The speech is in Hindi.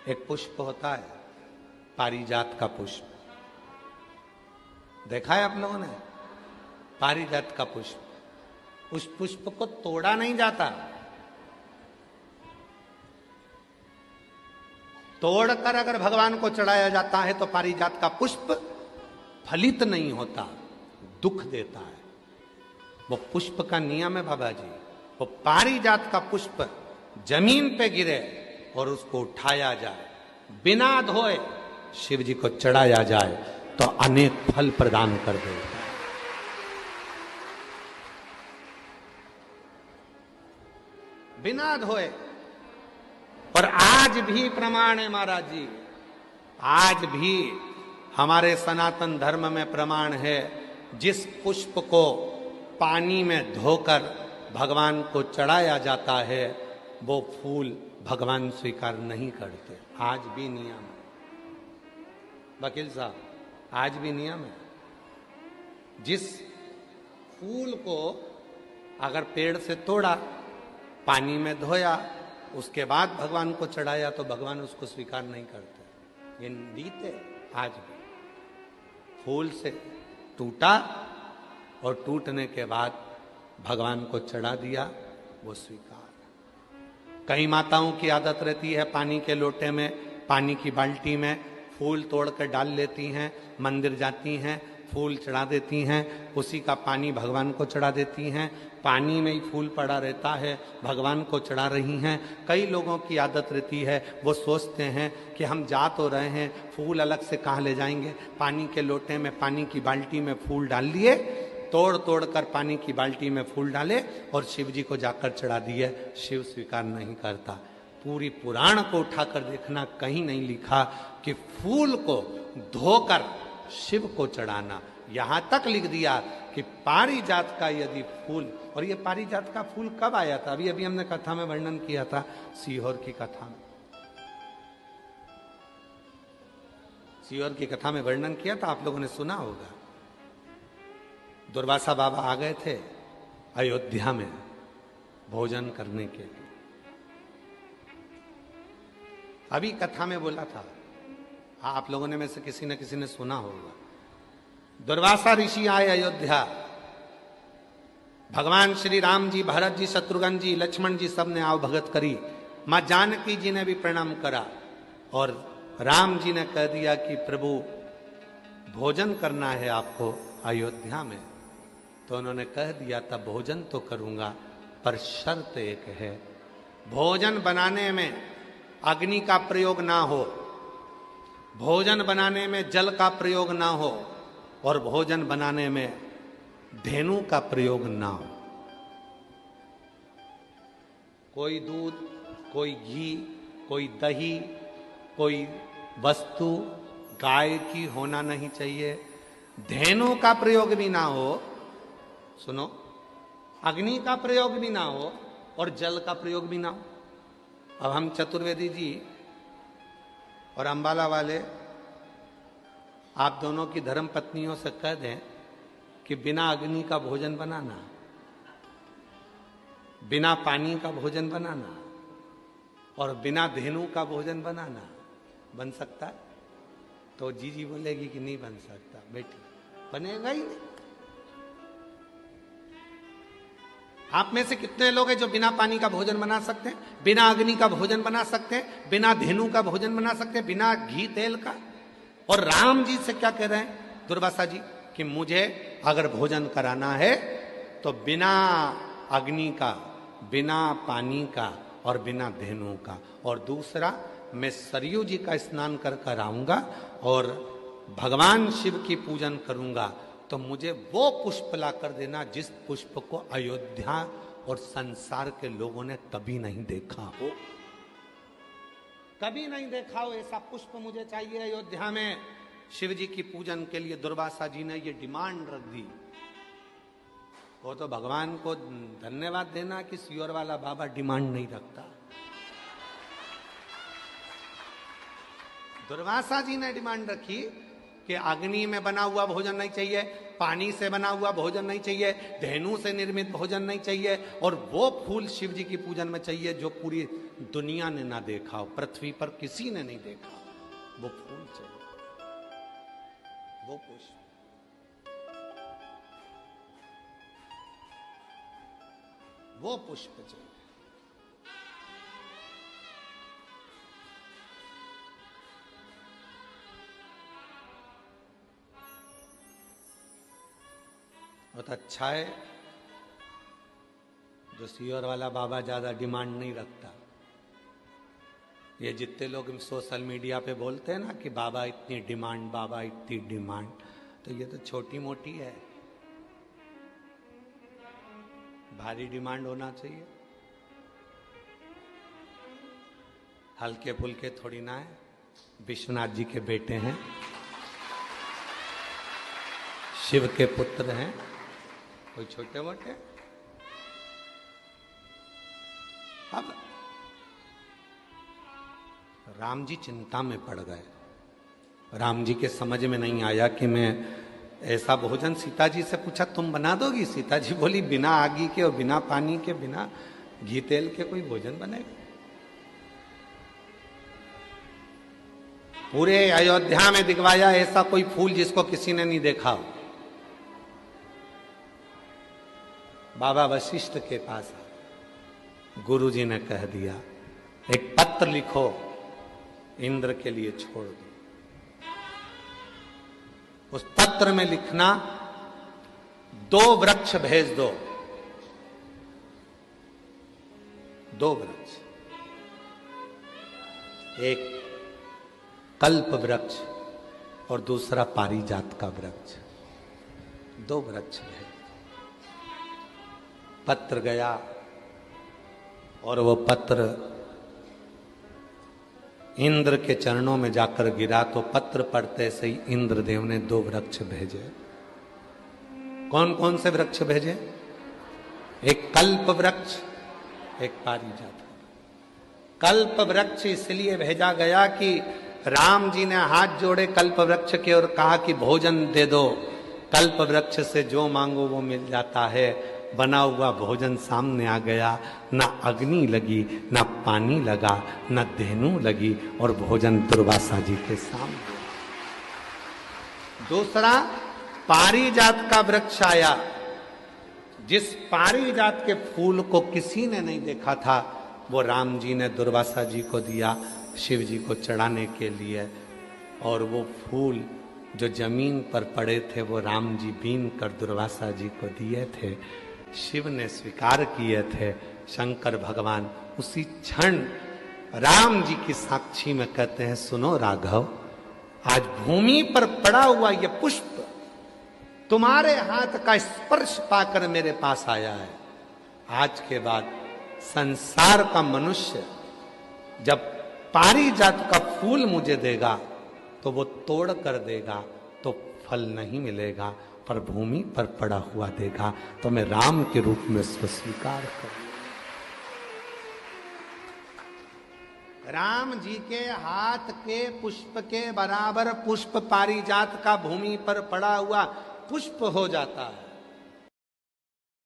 एक पुष्प होता है पारिजात का पुष्प, देखा है आप लोगों ने? पारिजात का पुष्प, उस पुष्प को तोड़ा नहीं जाता, तोड़कर अगर भगवान को चढ़ाया जाता है तो पारिजात का पुष्प फलित नहीं होता, दुख देता है। वो पुष्प का नियम है बाबा जी, वो पारिजात का पुष्प जमीन पे गिरे और उसको उठाया जाए, बिना धोए शिव जी को चढ़ाया जाए तो अनेक फल प्रदान कर देता है। बिना धोए। और आज भी प्रमाण है महाराज जी, आज भी हमारे सनातन धर्म में प्रमाण है, जिस पुष्प को पानी में धोकर भगवान को चढ़ाया जाता है वो फूल भगवान स्वीकार नहीं करते। आज भी नियम है वकील साहब, आज भी नियम है। जिस फूल को अगर पेड़ से तोड़ा, पानी में धोया, उसके बाद भगवान को चढ़ाया तो भगवान उसको स्वीकार नहीं करते। ये रीत है आज भी। फूल से टूटा और टूटने के बाद भगवान को चढ़ा दिया, वो स्वीकार। कई माताओं की आदत रहती है पानी के लोटे में, पानी की बाल्टी में फूल तोड़कर डाल लेती हैं, मंदिर जाती हैं, फूल चढ़ा देती हैं, उसी का पानी भगवान को चढ़ा देती हैं, पानी में ही फूल पड़ा रहता है, भगवान को चढ़ा रही हैं। कई लोगों की आदत रहती है, वो सोचते हैं कि हम जा तो रहे हैं, फूल अलग से कहाँ ले जाएंगे, पानी के लोटे में, पानी की बाल्टी में फूल डाल लिए, तोड़ तोड़ कर पानी की बाल्टी में फूल डाले और शिव जी को जाकर चढ़ा दिए। शिव स्वीकार नहीं करता। पूरी पुराण को उठाकर देखना, कहीं नहीं लिखा कि फूल को धोकर शिव को चढ़ाना। यहां तक लिख दिया कि पारिजात का यदि फूल, और ये पारिजात का फूल कब आया था? अभी अभी हमने कथा में वर्णन किया था, सीहोर की कथा में, सीहोर की कथा में वर्णन किया था, आप लोगों ने सुना होगा। दुर्वासा बाबा आ गए थे अयोध्या में भोजन करने के लिए। अभी कथा में बोला था, आप लोगों ने में से किसी न किसी ने सुना होगा। दुर्वासा ऋषि आए अयोध्या, भगवान श्री राम जी, भरत जी, शत्रुघ्न जी, लक्ष्मण जी सब ने आओ भगत करी। मां जानकी जी ने भी प्रणाम करा और राम जी ने कह दिया कि प्रभु भोजन करना है आपको अयोध्या में। तो उन्होंने कह दिया था भोजन तो करूंगा, पर शर्त एक है, भोजन बनाने में अग्नि का प्रयोग ना हो, भोजन बनाने में जल का प्रयोग ना हो, और भोजन बनाने में धेनु का प्रयोग ना हो। कोई दूध, कोई घी, कोई दही, कोई वस्तु गाय की होना नहीं चाहिए, धेनु का प्रयोग भी ना हो, सुनो, अग्नि का प्रयोग भी ना हो और जल का प्रयोग भी ना हो। अब हम चतुर्वेदी जी और अंबाला वाले आप दोनों की धर्म पत्नियों से कह दें कि बिना अग्नि का भोजन बनाना, बिना पानी का भोजन बनाना और बिना धेनु का भोजन बनाना बन सकता है? तो जी बोलेगी कि नहीं बन सकता। बेटी, बनेगा ही नहीं। आप में से कितने लोग हैं जो बिना पानी का भोजन बना सकते हैं, बिना अग्नि का भोजन बना सकते हैं, बिना धेनु का भोजन बना सकते हैं, बिना घी तेल का? और राम जी से क्या कह रहे हैं दुर्वासा जी कि मुझे अगर भोजन कराना है तो बिना अग्नि का, बिना पानी का और बिना धेनु का। और दूसरा, मैं सरयू जी का स्नान कर कर आऊंगा और भगवान शिव की पूजन करूंगा, तो मुझे वो पुष्प ला कर देना जिस पुष्प को अयोध्या और संसार के लोगों ने कभी नहीं देखा हो, कभी नहीं देखा हो। ऐसा पुष्प मुझे चाहिए अयोध्या में शिव जी की पूजन के लिए। दुर्वासा जी ने ये डिमांड रख दी। वो तो भगवान को धन्यवाद देना कि सीहोर वाला बाबा डिमांड नहीं रखता। दुर्वासा जी ने डिमांड रखी कि अग्नि में बना हुआ भोजन नहीं चाहिए, पानी से बना हुआ भोजन नहीं चाहिए, धेनु से निर्मित भोजन नहीं चाहिए, और वो फूल शिव जी की पूजन में चाहिए जो पूरी दुनिया ने ना देखा हो, पृथ्वी पर किसी ने नहीं देखा हो, वो फूल चाहिए, वो पुष्प। वो पुष्प चाहिए। बहुत अच्छा है जो सीहोर वाला बाबा ज्यादा डिमांड नहीं रखता। ये जितने लोग सोशल मीडिया पे बोलते हैं ना कि बाबा इतनी डिमांड, बाबा इतनी डिमांड, तो ये तो छोटी मोटी है। भारी डिमांड होना चाहिए, हल्के फुल्के थोड़ी ना है। विश्वनाथ जी के बेटे हैं, शिव के पुत्र हैं, कोई छोटे मोटे। अब राम जी चिंता में पड़ गए। राम जी के समझ में नहीं आया कि मैं ऐसा भोजन, सीता जी से पूछा तुम बना दोगी? सीता जी बोली बिना आगी के और बिना पानी के, बिना घी तेल के कोई भोजन बनेगा? पूरे अयोध्या में दिखवाया ऐसा कोई फूल जिसको किसी ने नहीं देखा हो। बाबा वशिष्ठ के पास गुरु जी ने कह दिया एक पत्र लिखो, इंद्र के लिए छोड़ दो। उस पत्र में लिखना 2 वृक्ष भेज दो, 2 वृक्ष, एक कल्प वृक्ष और दूसरा पारिजात का वृक्ष, 2 वृक्ष भेज। पत्र गया और वो पत्र इंद्र के चरणों में जाकर गिरा, तो पत्र पढ़ते से ही इंद्रदेव ने 2 वृक्ष भेजे। कौन कौन से वृक्ष भेजे? एक कल्प वृक्ष, एक पारिजात। कल्प वृक्ष इसलिए भेजा गया कि राम जी ने हाथ जोड़े कल्प वृक्ष के और कहा कि भोजन दे दो। कल्प वृक्ष से जो मांगो वो मिल जाता है। बना हुआ भोजन सामने आ गया, ना अग्नि लगी, ना पानी लगा, ना धेनु लगी, और भोजन दुर्वासा जी के सामने। दूसरा पारिजात का वृक्ष आया, जिस पारिजात के फूल को किसी ने नहीं देखा था, वो राम जी ने दुर्वासा जी को दिया शिव जी को चढ़ाने के लिए। और वो फूल जो जमीन पर पड़े थे वो राम जी बीन कर दुर्वासा जी को दिए थे, शिव ने स्वीकार किए थे। शंकर भगवान उसी क्षण राम जी की साक्षी में कहते हैं सुनो राघव, आज भूमि पर पड़ा हुआ ये पुष्प तुम्हारे हाथ का स्पर्श पाकर मेरे पास आया है। आज के बाद संसार का मनुष्य जब पारिजात का फूल मुझे देगा तो वो तोड़ कर देगा तो फल नहीं मिलेगा, पर भूमि पर पड़ा हुआ देगा तो मैं राम के रूप में उसको स्वीकार करूं। राम जी के हाथ के पुष्प के बराबर पुष्प पारिजात का भूमि पर पड़ा हुआ पुष्प हो जाता है।